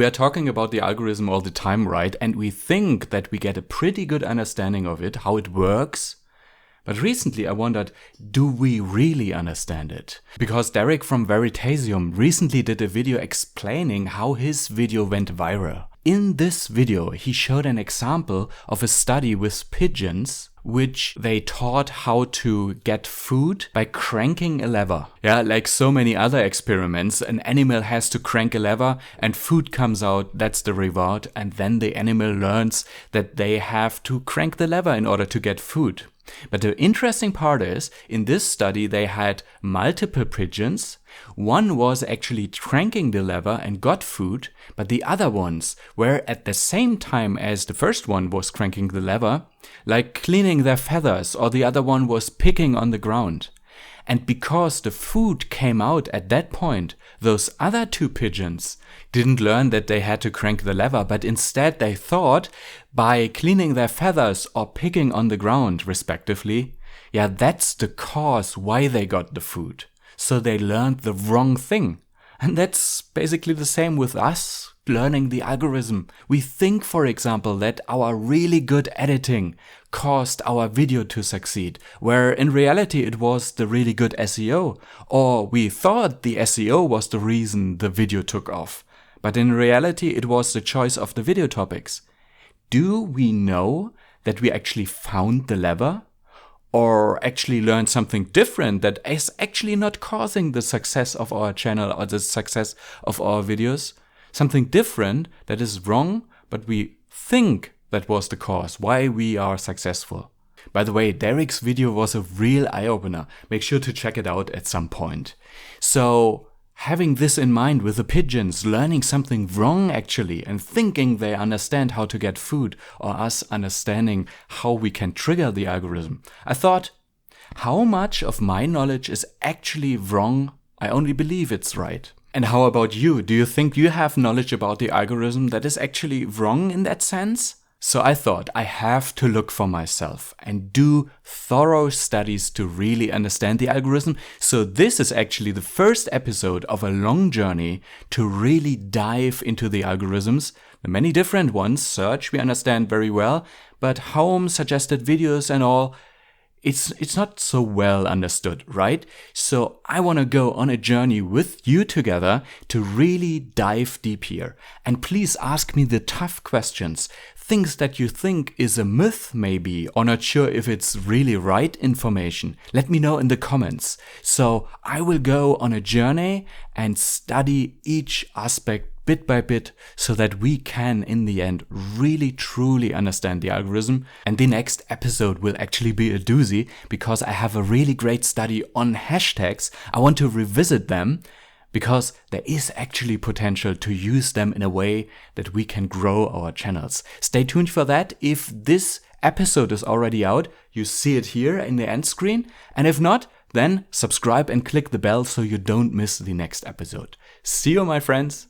We are talking about the algorithm all the time, right? And we think that we get a pretty good understanding of it, how it works. But recently I wondered, do we really understand it? Because Derek from Veritasium recently did a video explaining how his video went viral. In this video, he showed an example of a study with pigeons, which they taught how to get food by cranking a lever. Yeah, like so many other experiments, an animal has to crank a lever and food comes out, that's the reward, and then the animal learns that they have to crank the lever in order to get food. But the interesting part is, in this study they had multiple pigeons. One was actually cranking the lever and got food, but the other ones were at the same time as the first one was cranking the lever, like cleaning their feathers, or the other one was picking on the ground. And because the food came out at that point, those other two pigeons didn't learn that they had to crank the lever, but instead they thought by cleaning their feathers or picking on the ground, respectively, yeah, that's the cause why they got the food. So they learned the wrong thing. And that's basically the same with us learning the algorithm. We think, for example, that our really good editing caused our video to succeed, where in reality it was the really good SEO, or we thought the SEO was the reason the video took off, but in reality it was the choice of the video topics. Do we know that we actually found the lever? Or actually learn something different that is actually not causing the success of our channel or the success of our videos? Something different that is wrong, but we think that was the cause why we are successful. By the way, Derek's video was a real eye-opener. Make sure to check it out at some point. So, having this in mind with the pigeons learning something wrong actually and thinking they understand how to get food, or us understanding how we can trigger the algorithm, I thought, how much of my knowledge is actually wrong? I only believe it's right. And how about you? Do you think you have knowledge about the algorithm that is actually wrong in that sense? So I thought I have to look for myself and do thorough studies to really understand the algorithm. So this is actually the first episode of a long journey to really dive into the algorithms. The many different ones, search we understand very well, but home, suggested videos and all, it's not so well understood, right? So I want to go on a journey with you together to really dive deep here. And please ask me the tough questions, things that you think is a myth maybe, or not sure if it's really right information. Let me know in the comments. So I will go on a journey and study each aspect bit by bit so that we can in the end really truly understand the algorithm. And the next episode will actually be a doozy because I have a really great study on hashtags. I want to revisit them because there is actually potential to use them in a way that we can grow our channels. Stay tuned for that. If this episode is already out, you see it here in the end screen. And if not, then subscribe and click the bell so you don't miss the next episode. See you, my friends.